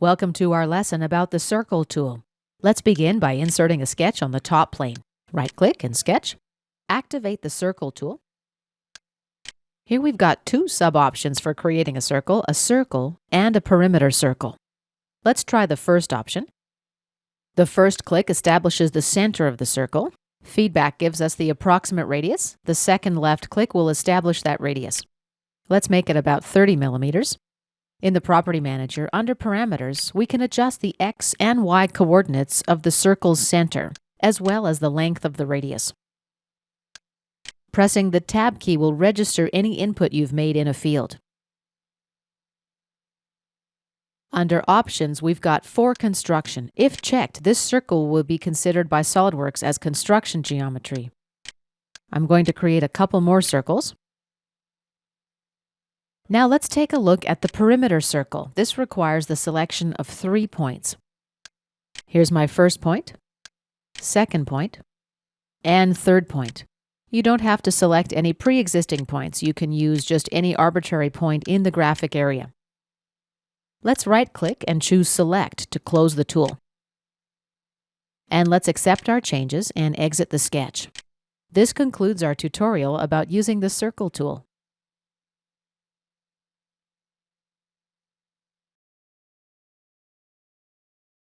Welcome to our lesson about the Circle tool. Let's begin by inserting a sketch on the top plane. Right-click and Sketch. Activate the Circle tool. Here we've got two sub-options for creating a circle and a perimeter circle. Let's try the first option. The first click establishes the center of the circle. Feedback gives us the approximate radius. The second left click will establish that radius. Let's make it about 30 millimeters. In the Property Manager, under Parameters, we can adjust the X and Y coordinates of the circle's center, as well as the length of the radius. Pressing the Tab key will register any input you've made in a field. Under Options, we've got For Construction. If checked, this circle will be considered by SOLIDWORKS as construction geometry. I'm going to create a couple more circles. Now let's take a look at the perimeter circle. This requires the selection of 3 points. Here's my first point, second point, and third point. You don't have to select any pre-existing points. You can use just any arbitrary point in the graphic area. Let's right-click and choose Select to close the tool. And let's accept our changes and exit the sketch. This concludes our tutorial about using the Circle tool.